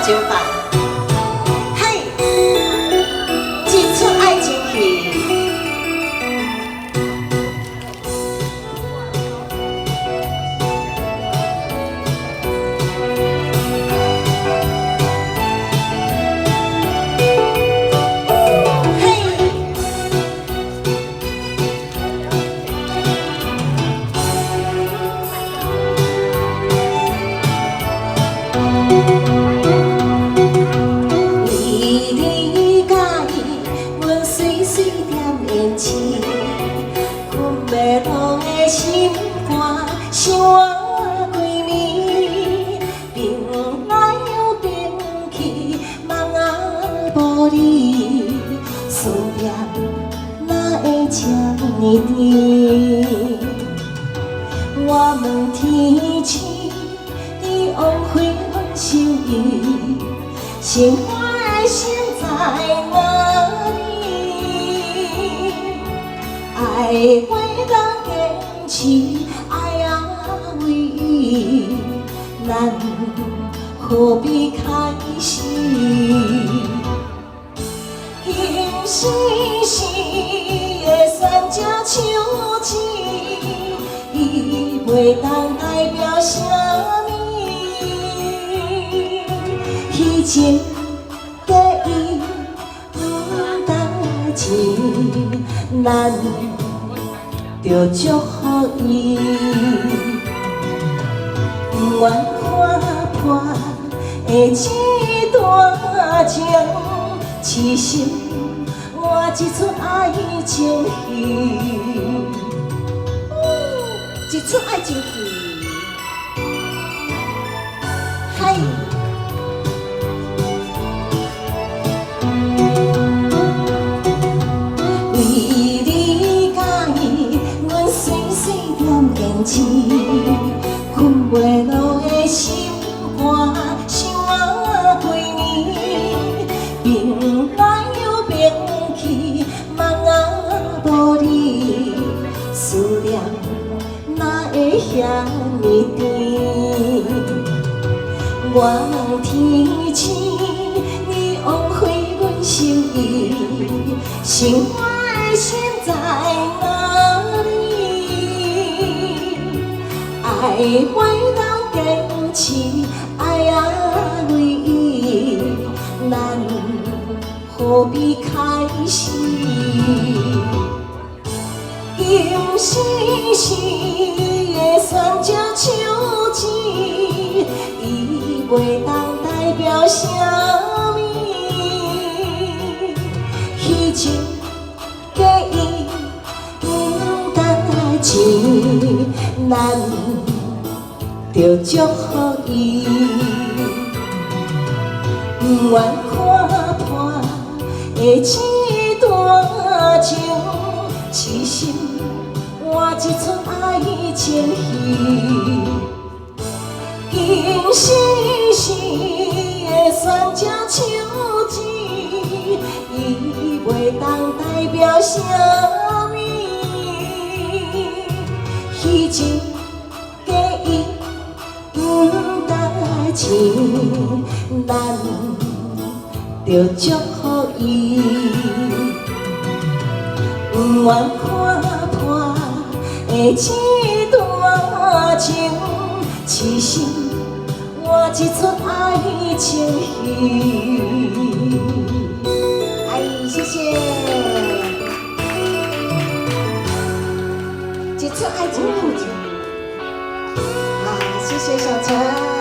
情版。嘿，一出爱情戏。心肝想我规暝，冰来又冰去，梦仔无你，思念哪会这呢甜？我问天星，你枉费阮心意，生活的心在哪里？爱话当坚持，爱啊为伊，咱何必开始？今世事的选择手指，伊袂当代表啥物。彼情假意不当钱，咱着祝福伊。不愿看破的这段情，痴心换一出爱情戏，一出爱情戏。嗨。坚持，困袂落的心肝，想我规暝，冰来又冰去，梦仔无你，思念哪会遐尼甜？我问天星，你枉费阮心意，生活的心在哪里？爱袂当坚持，爱啊为伊，咱何必开始？今世事的选择手指，伊袂当代表啥物。彼情假意不当钱，咱着祝福伊，不愿看破的这段情，痴心换一出爱情戏。今世事的选择手指，伊袂当代表啥物。彼情假意不当钱，咱着祝福伊。不愿看破的这段情，痴心换一出爱情戏。阿姨，谢谢。一出爱情戏。啊，谢谢小陈。